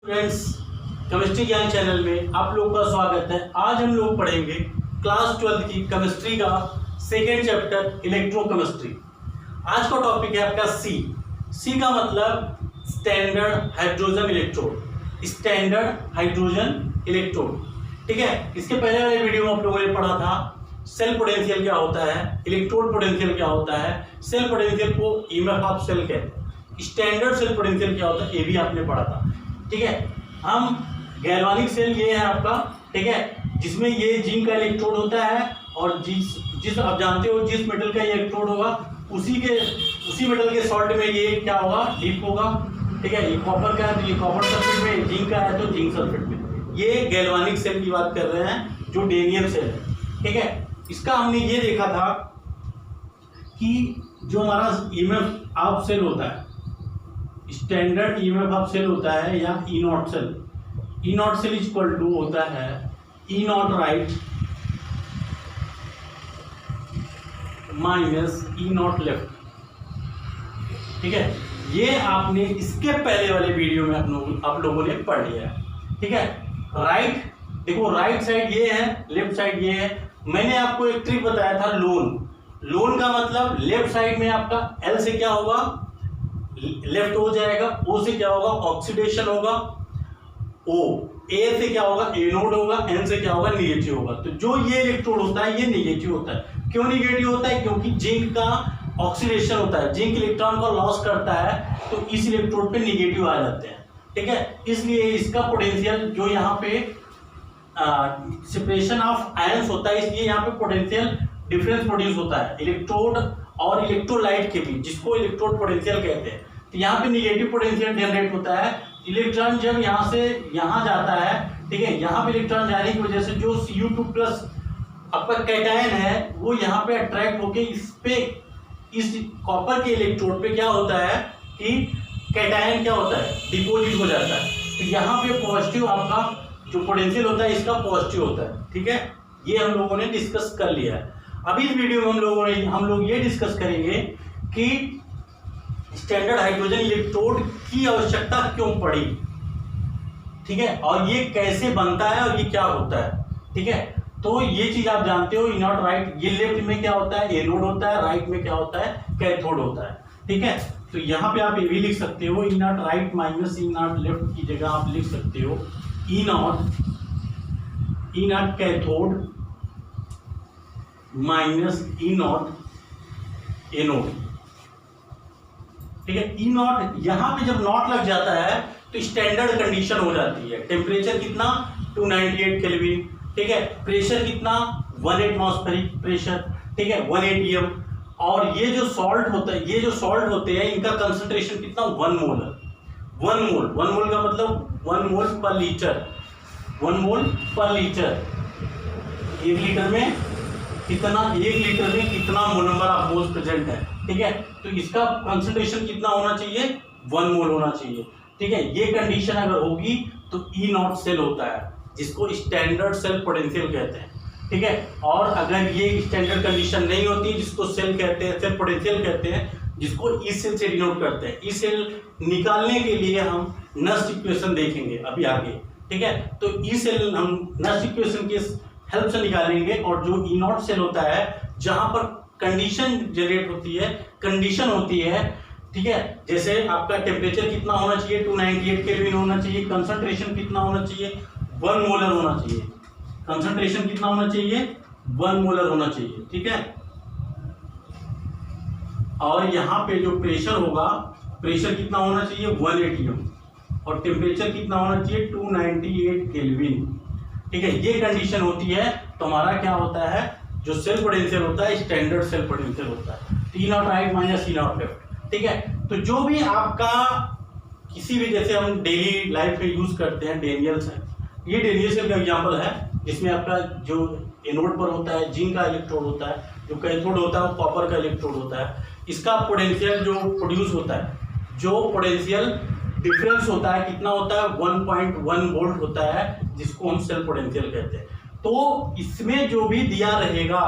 Friends, chemistry ज्ञान channel में आप लोगों का स्वागत है। आज हम लोग पढ़ेंगे क्लास 12 की केमिस्ट्री का सेकेंड चैप्टर इलेक्ट्रोकेमिस्ट्री। आज का टॉपिक है आपका सी का मतलब standard hydrogen electrode. Standard hydrogen electrode, ठीक है। इसके पहले वाले वीडियो में आप लोगों ने पढ़ा था सेल पोटेंशियल क्या होता है, इलेक्ट्रोड पोटेंशियल क्या होता है। सेल पोटेंशियल को ईएमएफ ऑफ सेल कहते हैं। स्टैंडर्ड सेल पोटेंशियल क्या होता है ये भी आपने पढ़ा था, ठीक है। हम गैल्वानिक सेल ये है आपका, ठीक है, जिसमें ये जिंक का इलेक्ट्रोड होता है और जिस आप जानते हो जिस मेटल का ये इलेक्ट्रोड होगा उसी मेटल के सॉल्ट में ये क्या होगा, डिप होगा, ठीक है। ये कॉपर का है तो ये कॉपर सल्फेट में, जिंक का है तो जिंक सल्फेट में। ये गैल्वानिक सेल की बात कर रहे हैं जो डेनियम सेल है, ठीक है। इसका हमने ये देखा था कि जो हमारा ईएमएफ ऑफ सेल होता है, स्टैंडर्ड ईएमएफ ऑफ सेल होता है या E naught cell. E naught cell equal to होता है E naught right minus E naught left, ठीक है। ये आपने इसके पहले वाले वीडियो में आप लोगों ने पढ़ लिया है, ठीक है। राइट, देखो राइट साइड ये है, लेफ्ट साइड ये है। मैंने आपको एक ट्रिक बताया था लोन का मतलब लेफ्ट साइड में आपका एल से क्या होगा, लेफ्ट हो जाएगा, ओ से क्या होगा, ऑक्सीडेशन होगा, ओ ए से क्या होगा, एनोड होगा, एन से क्या होगा, निगेटिव होगा। तो जो ये इलेक्ट्रोड होता है ये निगेटिव होता है। क्यों निगेटिव होता है? क्योंकि जिंक का ऑक्सीडेशन होता है, जिंक इलेक्ट्रॉन का लॉस करता है तो इस इलेक्ट्रोड पे निगेटिव आ जाते हैं, ठीक है। इसलिए इसका पोटेंशियल जो यहाँ पे सेपरेशन ऑफ आयंस होता है, इसलिए यहाँ पे पोटेंशियल डिफरेंस प्रोड्यूस होता है इलेक्ट्रोड और इलेक्ट्रोलाइट के बीच, जिसको इलेक्ट्रोड पोटेंशियल कहते हैं। तो यहाँ पे निगेटिव पोटेंशियल जनरेट होता है। इलेक्ट्रॉन जब यहाँ से यहाँ जाता है, ठीक है, यहाँ पे इलेक्ट्रॉन जाने की वजह से जो Cu2+ आपका कैटायन है वो यहाँ पे अट्रैक्ट होके इस कॉपर के इलेक्ट्रोड पे क्या होता है कि कैटायन क्या होता है, डिपोजिट हो जाता है। तो यहाँ पे पॉजिटिव आपका जो पोटेंशियल होता है इसका पॉजिटिव होता है, ठीक है। ये हम लोगों ने डिस्कस कर लिया है। अभी इस वीडियो में हम लोग ये डिस्कस करेंगे कि स्टैंडर्ड हाइड्रोजन इलेक्ट्रोड की आवश्यकता क्यों पड़ी, ठीक है, और ये कैसे बनता है और ये क्या होता है, ठीक है। तो ये चीज आप जानते हो, ई नॉट राइट, ये लेफ्ट में क्या होता है, एनोड होता है, राइट में क्या होता है, कैथोड होता है, ठीक है। तो यहाँ पे आप ये भी लिख सकते हो E naught right minus E naught left की जगह आप लिख सकते हो E naught cathode minus E naught anode, ठीक है। ई नॉट यहाँ पे जब नॉट लग जाता है तो स्टैंडर्ड कंडीशन हो जाती है। टेम्परेचर कितना 298 केल्विन, ठीक है। प्रेशर कितना 1 एटमॉस्फेरिक प्रेशर, ठीक है, 1 atm। और ये जो सॉल्ट होता है, ये जो सॉल्ट होते हैं इनका कंसंट्रेशन कितना 1 मोल है। 1 मोल का मतलब 1 मोल पर लीटर, 1 मोल पर लीटर। 1 लीटर में कितना, 1 लीटर में कितना नंबर ऑफ मोल्स प्रेजेंट है, ठीक है। तो इसका कंसंट्रेशन कितना होना चाहिए, 1 मोल होना चाहिए, ठीक है। ये कंडीशन अगर होगी तो ई नॉट सेल होता है, जिसको स्टैंडर्ड सेल पोटेंशियल कहते हैं, ठीक है। और अगर ये स्टैंडर्ड कंडीशन नहीं होती, जिसको सेल कहते हैं, सेल पोटेंशियल कहते हैं, जिसको ई सेल से डिनोट करते हैं। ई सेल निकालने के लिए हम नस्ट इक्वेशन देखेंगे अभी आगे, ठीक है। तो ई सेल हम नस्ट इक्वेशन के हेल्प से निकालेंगे। और जो ई नॉट सेल होता है जहां पर कंडीशन जनरेट होती है, कंडीशन होती है, ठीक है। जैसे आपका टेम्परेचर कितना होना चाहिए, 298 केल्विन होना चाहिए, कंसंट्रेशन कितना होना चाहिए, 1 मोलर होना चाहिए, कंसंट्रेशन कितना होना चाहिए, 1 मोलर होना चाहिए, ठीक है। और यहाँ पे जो प्रेशर होगा, प्रेशर कितना होना चाहिए 1 atm, और टेम्परेचर कितना होना चाहिए 298 केल्विन, ठीक है। ये कंडीशन होती है तो हमारा क्या होता है, जो सेल पोटेंशियल होता है स्टैंडर्ड सेल पोटेंशियल होता है। E naught right minus E naught left, ठीक है। तो जो भी आपका किसी भी, जैसे हम डेली लाइफ में यूज करते हैं डेनियल सेल, ये डेनियल सेल का एग्जांपल है, जिसमें आपका जो एनोड पर होता है जिंक का इलेक्ट्रोड होता है, जो कैथोड होता है वो कॉपर का इलेक्ट्रोड होता है। इसका पोटेंशियल जो प्रोड्यूस होता है, जो पोटेंशियल डिफरेंस होता है कितना होता है 1.1 वोल्ट होता है, जिसको हम सेल पोटेंशियल कहते हैं। तो इसमें जो भी दिया रहेगा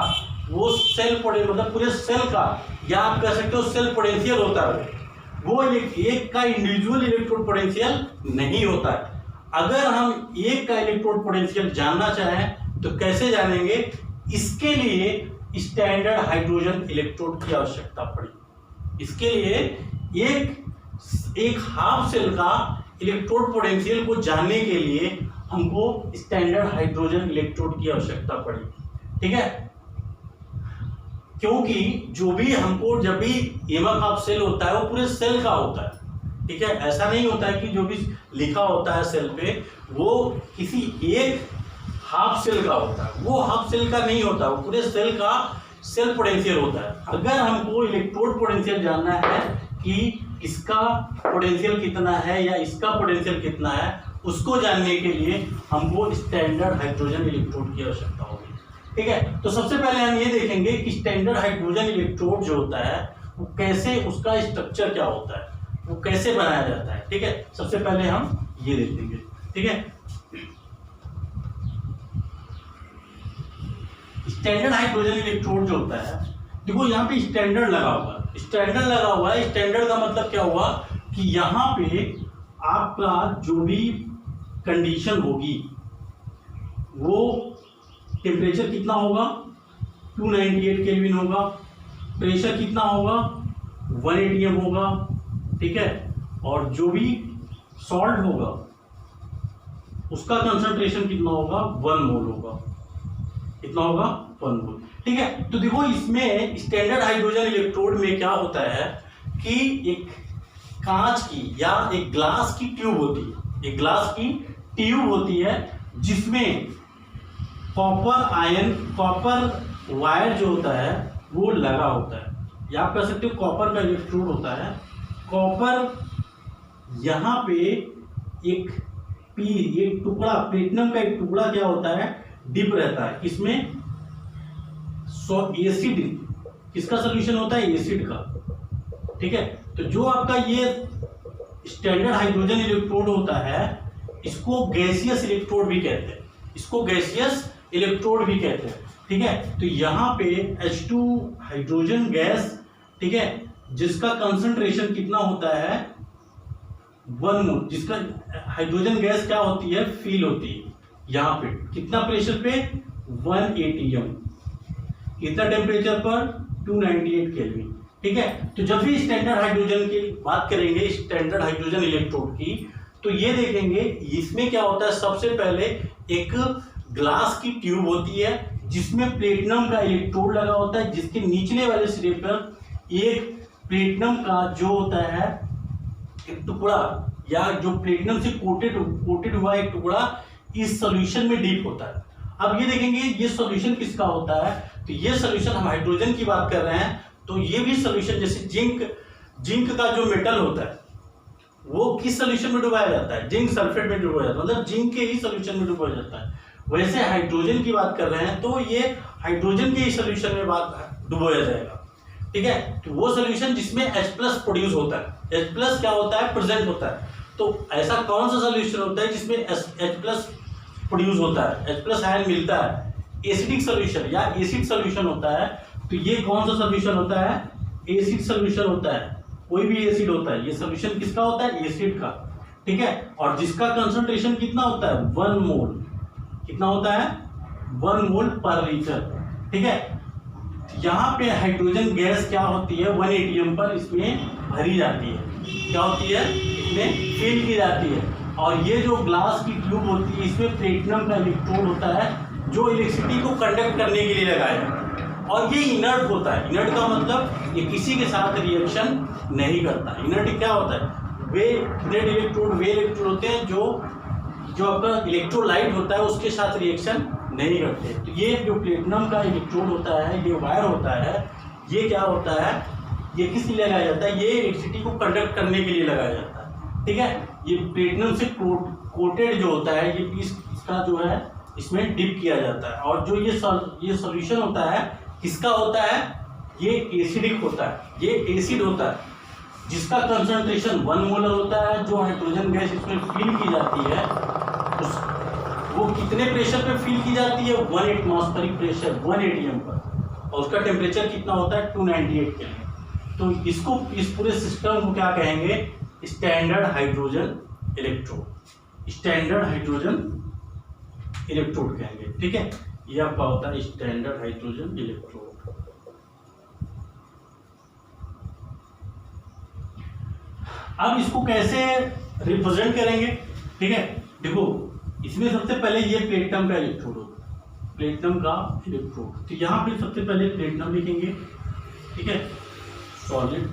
वो सेल पोटेंशियल मतलब पूरे सेल का, या आप कह सकते हो सेल पोटेंशियल होता है, वो एक का इंडिविजुअल इलेक्ट्रोड पोटेंशियल नहीं होता है। अगर हम एक का इलेक्ट्रोड पोटेंशियल जानना चाहें तो कैसे जानेंगे? इसके लिए स्टैंडर्ड हाइड्रोजन इलेक्ट्रोड की आवश्यकता पड़ी। इसके लिए एक हाफ सेल का इलेक्ट्रोड पोटेंशियल को जानने के लिए हमको स्टैंडर्ड हाइड्रोजन इलेक्ट्रोड की आवश्यकता पड़ी, ठीक है। क्योंकि जो भी हमको जब भी एमएफ हाफ सेल होता है वो पूरे सेल का होता है, ठीक है। ऐसा नहीं होता है कि जो भी लिखा होता है सेल पे वो किसी एक हाफ सेल का होता है, वो हाफ सेल का नहीं होता, वो पूरे सेल का सेल पोटेंशियल होता है। अगर हमको इलेक्ट्रोड पोटेंशियल जानना है कि इसका पोटेंशियल कितना है या इसका पोटेंशियल कितना है, उसको जानने के लिए हमको स्टैंडर्ड हाइड्रोजन इलेक्ट्रोड की आवश्यकता होगी, ठीक है। तो सबसे पहले हम ये देखेंगे कि स्टैंडर्ड हाइड्रोजन इलेक्ट्रोड जो होता है वो कैसे, उसका स्ट्रक्चर क्या होता है, वो कैसे बनाया जाता है, ठीक है। सबसे पहले हम ये देखेंगे, ठीक है। स्टैंडर्ड हाइड्रोजन इलेक्ट्रोड जो होता है, देखो यहाँ पे स्टैंडर्ड लगा हुआ है, स्टैंडर्ड लगा हुआ है। स्टैंडर्ड का मतलब क्या हुआ कि यहाँ पे आपका जो भी कंडीशन होगी वो टेम्परेचर कितना होगा, 298 केल्विन होगा, प्रेशर कितना होगा, 1 atm होगा, ठीक है। और जो भी सॉल्ट होगा उसका कंसंट्रेशन कितना होगा, 1 मोल होगा, कितना होगा, 1 मोल, ठीक है। तो देखो इसमें स्टैंडर्ड हाइड्रोजन इलेक्ट्रोड में क्या होता है कि एक कांच की या एक ग्लास की ट्यूब होती है, एक ग्लास की ट्यूब होती है जिसमें कॉपर वायर जो होता है वो लगा होता है, या आप कह सकते हो कॉपर का इलेक्ट्रोड होता है। कॉपर यहाँ पे एक टुकड़ा, प्लेटिनम का एक टुकड़ा क्या होता है, डिप रहता है, इसमें एसिड, किसका सोल्यूशन होता है, एसिड का, ठीक है। तो जो आपका ये स्टैंडर्ड हाइड्रोजन इलेक्ट्रोड होता है इसको गैसियस इलेक्ट्रोड भी कहते हैं, इसको गैसियस इलेक्ट्रोड भी कहते हैं, ठीक है। तो यहाँ पे H2 हाइड्रोजन गैस, ठीक है, जिसका कंसंट्रेशन कितना होता है, 1 मोल, जिसका हाइड्रोजन गैस क्या होती है, फील होती है। यहाँ पे कितना प्रेशर पे, 1 atm, कितना टेम्परेचर पर, 298 केल्विन, ठीक है। तो जब भी स्टैंडर्ड हाइड्रोजन की बात करेंगे, स्टैंडर्ड हाइड्रोजन इलेक्ट्रोड की, तो ये देखेंगे इसमें क्या होता है, सबसे पहले एक ग्लास की ट्यूब होती है जिसमें प्लेटिनम का इलेक्ट्रोड लगा होता है, जिसके निचले वाले सिरे पर एक प्लेटिनम का जो होता है एक टुकड़ा, या जो प्लेटिनम से कोटेड हुआ एक टुकड़ा इस सॉल्यूशन में डीप होता है। अब ये देखेंगे ये सॉल्यूशन किसका होता है, तो ये सॉल्यूशन, हम हाइड्रोजन की बात कर रहे हैं, तो ये भी सॉल्यूशन जैसे जिंक का जो मेटल होता है वो किस सॉल्यूशन में डुबाया जाता है, जिंक सल्फेट में डुबाया जाता है, मतलब जिंक के ही सॉल्यूशन में डुबाया जाता है। वैसे हाइड्रोजन की बात कर रहे हैं तो ये हाइड्रोजन के ही सॉल्यूशन में डुबाया जाएगा, ठीक है। तो वो सॉल्यूशन जिसमें H+ प्रोड्यूस होता है, H+ क्या होता है, प्रेजेंट होता है। तो ऐसा कौन सा सॉल्यूशन होता है जिसमें H+ प्रोड्यूस होता है, H+ आयन मिलता है, एसिडिक सॉल्यूशन या एसिड सॉल्यूशन होता है। तो ये कौन सा सॉल्यूशन होता है, एसिड सॉल्यूशन होता है, कोई भी एसिड होता है, ये सॉल्यूशन किसका होता है, एसिड का, ठीक है। और जिसका कंसंट्रेशन कितना होता है, 1 मोल, कितना होता है, 1 मोल पर लीटर, ठीक है। यहाँ पे हाइड्रोजन गैस क्या होती है, 1 atm पर इसमें भरी जाती है, क्या होती है, इसमें फिल की जाती है। और ये जो ग्लास की ट्यूब होती है इसमें प्लेटिनम का इलेक्ट्रोड होता है जो इलेक्ट्रिसिटी को कंडक्ट करने के लिए लगाया है, और ये इनर्ट होता है। इनर्ट का मतलब ये किसी के साथ रिएक्शन नहीं करता। इनर्ट क्या होता है, वे इनर्ट इलेक्ट्रोड वे इलेक्ट्रोड होते हैं जो आपका इलेक्ट्रोलाइट होता है उसके साथ रिएक्शन नहीं करते। तो ये जो प्लेटिनम का इलेक्ट्रोड होता है, ये वायर होता है, ये क्या होता है, ये किस लिए लगाया जाता है, ये इलेक्ट्रिसिटी को कंडक्ट करने के लिए लगाया जाता है, ठीक है। ये प्लेटिनम से कोटेड जो होता है, ये पीस इसका जो है इसमें डिप किया जाता है। और जो ये सॉल्यूशन होता है किसका होता है, ये एसिडिक होता है, ये एसिड होता है जिसका कंसंट्रेशन 1 मोलर होता है। जो हाइड्रोजन गैस इसमें फिल की जाती है वो कितने प्रेशर पे फिल की जाती है, 1 एटमॉस्फेरिक प्रेशर, 1 atm पर, और उसका टेम्परेचर कितना होता है, 298 केल्विन। तो इसको, इस पूरे सिस्टम को क्या कहेंगे, standard hydrogen electrode. Standard hydrogen electrode कहेंगे। ठीक है, ये आपका होता है स्टैंडर्ड हाइड्रोजन इलेक्ट्रोड। अब इसको कैसे रिप्रेजेंट करेंगे? ठीक है, देखो इसमें सबसे पहले ये प्लेटिनम का इलेक्ट्रोड होगा, प्लेटिनम का इलेक्ट्रोड। तो यहाँ पे सबसे पहले प्लेटिनम लिखेंगे। ठीक है, सॉलिड,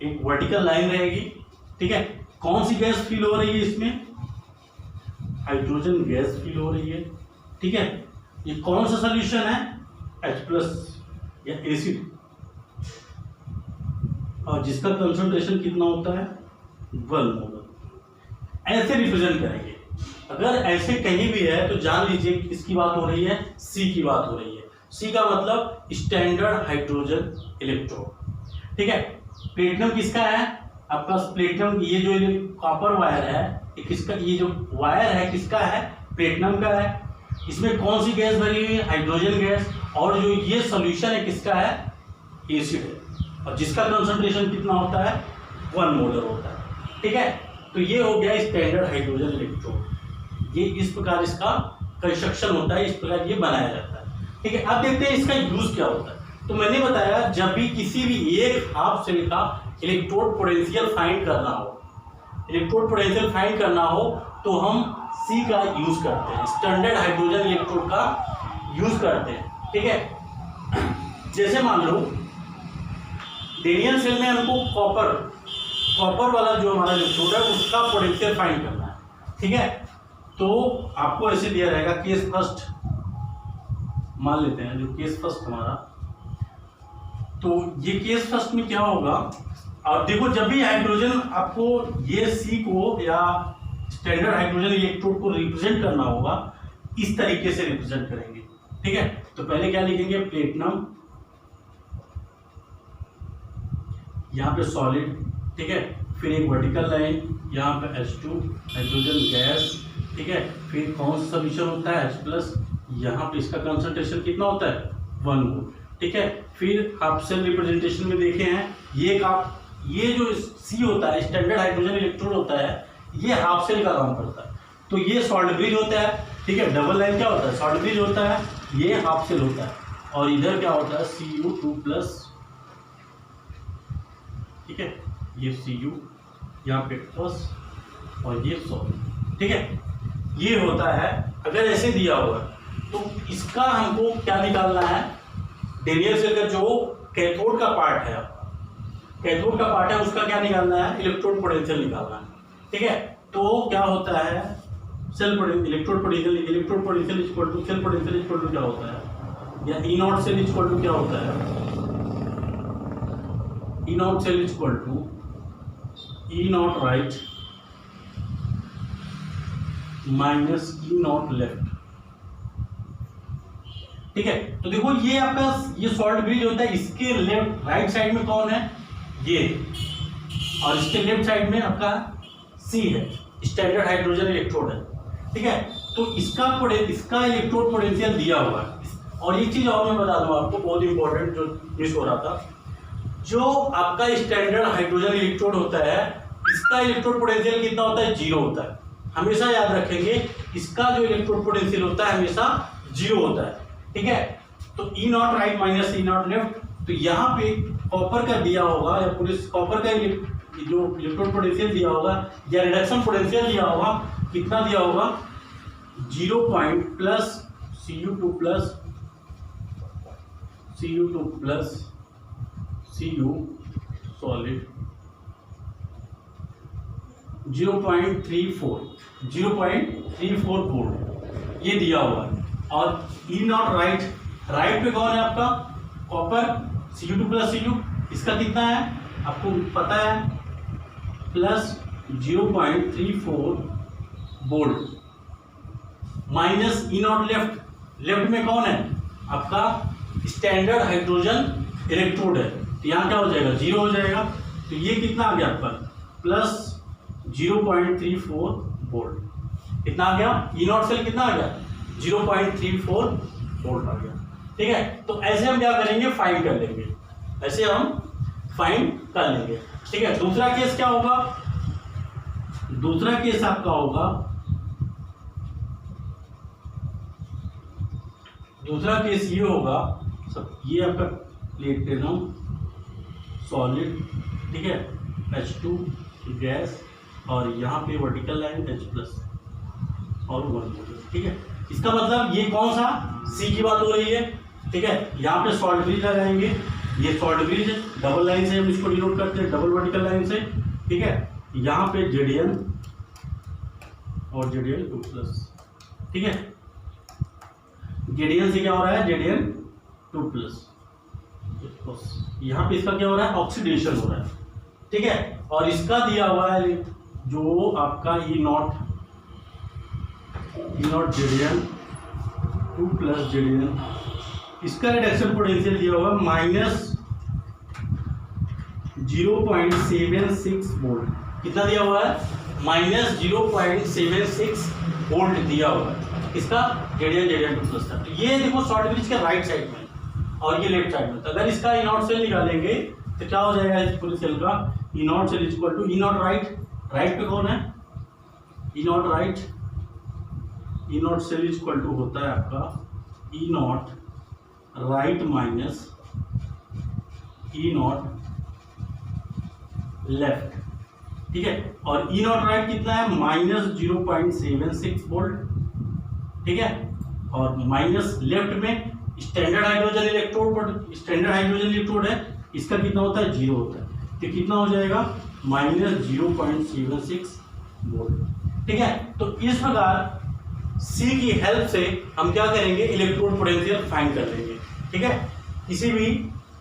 एक वर्टिकल लाइन रहेगी। ठीक है, कौन सी गैस फील हो रही है इसमें? हाइड्रोजन गैस फील हो रही है। ठीक है, ये कौन सा सोल्यूशन है? H+ या एसिड, और जिसका कंसंट्रेशन कितना होता है? 1 मोलर। ऐसे रिप्रेजेंट करेंगे। अगर ऐसे कहीं भी है तो जान लीजिए किसकी बात हो रही है? C की बात हो रही है। C का मतलब स्टैंडर्ड हाइड्रोजन इलेक्ट्रोड। ठीक है, प्लेटिनम किसका है? आपका प्लेटिनम, ये जो कॉपर वायर है ये किसका? ये जो वायर है किसका है? प्लेटिनम का है। इसमें कौन सी गैस भरी हुई है? Hydrogen gas. और जो ये सॉल्यूशन है किसका है? एसिड है, और जिसका कंसंट्रेशन कितना होता है? 1 मोलर होता है। ठीक है, तो ये हो गया स्टैंडर्ड हाइड्रोजन इलेक्ट्रोड। ये इस प्रकार इसका कंस्ट्रक्शन होता है, इस प्रकार ये बनाया जाता है। ठीक है, अब देखते हैं इसका यूज क्या होता है। तो मैंने बताया जब भी किसी भी एक हाफ सेल का इलेक्ट्रोड पोटेंशियल फाइंड करना हो, तो हम C का यूज करते हैं, स्टैंडर्ड हाइड्रोजन इलेक्ट्रोड का यूज करते हैं। ठीक है, जैसे मान लो डेनियल सेल में हमको कॉपर वाला जो हमारा इलेक्ट्रोड है उसका पोटेंशियल फाइंड करना है। ठीक है, तो आपको ऐसे दिया रहेगा केस फर्स्ट, मान लेते हैं जो केस फर्स्ट हमारा, तो ये केस फर्स्ट में क्या होगा? और देखो जब भी हाइड्रोजन आपको ये C को या स्टैंडर्ड हाइड्रोजन इलेक्ट्रोड को रिप्रेजेंट करना होगा, इस तरीके से रिप्रेजेंट करेंगे। ठीक है, तो पहले क्या लिखेंगे? प्लेटिनम, यहाँ पे सॉलिड। ठीक है, फिर एक वर्टिकल लाइन, यहाँ पे H2 हाइड्रोजन गैस। ठीक है, फिर कौन सा सोल्यूशन होता है? H+, यहाँ पे इसका कंसंट्रेशन कितना होता है? 1 मोल। ठीक है, फिर आप सेल रिप्रेजेंटेशन में देखे हैं ये जो C होता है स्टैंडर्ड हाइड्रोजन इलेक्ट्रोड होता है, ये हाफ सेल का काम करता है। तो ये सॉल्ट ब्रिज होता है। ठीक है, डबल लाइन क्या होता है? सॉल्ट ब्रिज होता है। ये हाफ सेल होता है, और इधर क्या होता है? Cu2+। ठीक है, ये Cu यहाँ पे प्लस और ये सॉल्ट। ठीक है, ये होता है। अगर ऐसे दिया हुआ तो इसका हमको क्या निकालना है? डेनियल सेल का जो कैथोड का पार्ट है उसका क्या निकालना है? इलेक्ट्रोड पोटेंशियल निकालना है। ठीक है, तो क्या होता है? Electrode potential equal to cell potential equal to क्या होता है? या E0 सेल इक्वल टू क्या होता है? E0 cell equal to E0 right minus E0 left. ठीक है, तो देखो ये आपका ये सॉल्ट ब्रिज होता है। इसके लेफ्ट राइट साइड में कौन है? ये, और इसके लेफ्ट साइड में आपका C है, स्टैंडर्ड हाइड्रोजन इलेक्ट्रोड है। ठीक है, तो इसका इलेक्ट्रोड पोटेंशियल दिया हुआ है। और एक चीज और मैं बता दूं आपको, बहुत इंपॉर्टेंट जो मिस हो रहा था, जो आपका स्टैंडर्ड हाइड्रोजन इलेक्ट्रोड होता है इसका इलेक्ट्रोड पोटेंशियल कितना होता है? 0 होता है। हमेशा याद रखेंगे, इसका जो इलेक्ट्रोड पोटेंशियल होता है हमेशा 0 होता है। ठीक है, तो E0 right minus E0 left. तो यहाँ पे कॉपर का दिया होगा, या पूरे कॉपर का जो इलेक्ट्रोड पोटेंशियल दिया होगा या रिडक्शन पोटेंशियल दिया होगा, कितना दिया होगा? 0 plus Cu2 plus Cu solid 0.34 volt ये दिया हुआ है। और E0 राइट पे कौन है आपका? कॉपर Cu2 प्लस Cu, इसका कितना है आपको पता है? Plus 0.34 volt minus E0 left में कौन है? आपका स्टैंडर्ड हाइड्रोजन इलेक्ट्रोड है। तो यहाँ क्या हो जाएगा? 0 हो जाएगा। तो ये कितना आ गया आपका? Plus 0.34 volt. कितना आ गया? E0 सेल कितना आ गया? 0.34 वोल्ट आ गया। ठीक है, तो ऐसे हम क्या करेंगे? फाइंड कर लेंगे, ऐसे हम फाइंड कर लेंगे। ठीक है, दूसरा केस क्या होगा? दूसरा केस आपका होगा, दूसरा केस ये होगा, सब ये आपका प्लेटिनम सॉलिड, ठीक है, H2 गैस, और यहाँ पे वर्टिकल लाइन H+ और 1, ठीक है। इसका मतलब ये कौन सा सी की बात हो रही है, ठीक है। यहाँ पे सॉल्ट ब्रिज लगाएंगे, ये सॉल्ट ब्रिज है, डबल लाइन से हम इसको डिनोट करते हैं, डबल वर्टिकल लाइन से, ठीक है। यहाँ पे Zn और Zn2+, ठीक है। Zn से क्या हो रहा है, Zn2+, यहाँ पे इसका क्या हो रहा है, ऑक्सीडेशन हो रहा है, ठीक है। और इसका दिया हुआ है जो आपका E0 Zn2+ Zn, इसका रिडक्शन पोटेंशियल दिया हुआ -0.76 वोल्ट। कितना दिया हुआ है, -0.76 वोल्ट दिया हुआ है इसका Zn2+ का। तो ये देखो शॉर्ट ब्रिज के राइट साइड में और ये लेफ्ट साइड में। तो अगर इसका E0 सेल निकालेंगे तो क्या हो जाएगा, इस पूरे सेल का E0 cell equal to E0 right, right पे कौन है, E0 right, E0 cell equal to होता है आपका E0 right minus E0 left, ठीक है। और E0 राइट कितना है, -0.76 वोल्ट, ठीक है। और माइनस लेफ्ट में standard hydrogen electrode, standard hydrogen electrode है, इसका कितना होता है, 0 होता है। तो कितना हो जाएगा, -0.76 वोल्ट, ठीक है। तो इस प्रकार सी की हेल्प से हम क्या करेंगे, इलेक्ट्रोड पोटेंशियल फाइंड कर लेंगे, ठीक है। किसी भी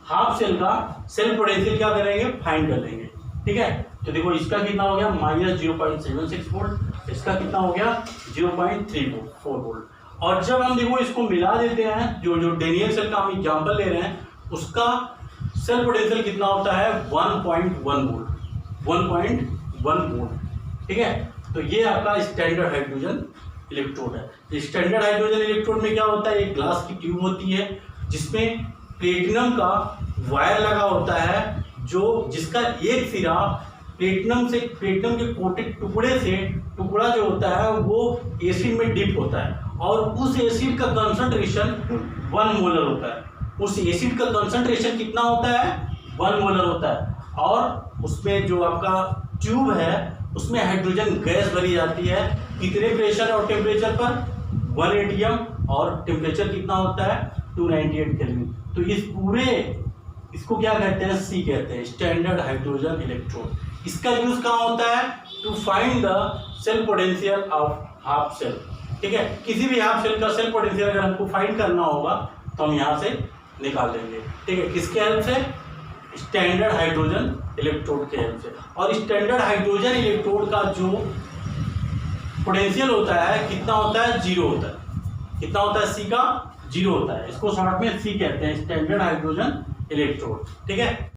हाफ सेल का सेल पोटेंशियल क्या करेंगे, फाइंड कर लेंगे, ठीक है। तो देखो इसका कितना हो गया, -0.76 वोल्ट, इसका कितना हो गया 0.34 वोल्ट। और जब हम देखो इसको मिला देते हैं, जो डेनियल सेल का हम एग्जाम्पल ले रहे हैं, उसका सेल पोटेंशियल कितना होता है, 1.1 वोल्ट, 1.1 वोल्ट, ठीक है। तो ये आपका स्टैंडर्ड हाइड्रोजन इलेक्ट्रोड है। स्टैंडर्ड हाइड्रोजन इलेक्ट्रोड में क्या होता है, एक ग्लास की ट्यूब होती है जिसमें प्लेटिनम का वायर लगा होता है, जो जिसका एक सिरा प्लेटिनम के कोटेड टुकड़े से, टुकड़ा जो होता है वो एसिड में डिप होता है, और उस एसिड का कंसंट्रेशन 1 मोलर होता है। उस एसिड का कंसंट्रेशन कितना होता है, 1 मोलर होता है। और उसमें जो आपका ट्यूब है उसमें हाइड्रोजन गैस भरी जाती है, कितने प्रेशर और टेम्परेचर पर, 1 atm, और टेम्परेचर कितना होता है, 298 केल्विन। तो इस पूरे इसको क्या कहते हैं, सी कहते हैं, स्टैंडर्ड हाइड्रोजन इलेक्ट्रोड। इसका यूज कहाँ होता है, to find the cell potential of half cell, ठीक है। किसी भी हाफ सेल का सेल पोटेंशियल अगर हमको फाइंड करना होगा तो हम यहाँ से निकाल लेंगे, ठीक है। किसके हेल्प से, स्टैंडर्ड हाइड्रोजन इलेक्ट्रोड के हेल्प से। और स्टैंडर्ड हाइड्रोजन इलेक्ट्रोड का जो पोटेंशियल होता है कितना होता है, 0 होता है। कितना होता है, सी का 0 होता है। इसको शॉर्ट में सी कहते हैं, स्टैंडर्ड हाइड्रोजन इलेक्ट्रोड, ठीक है।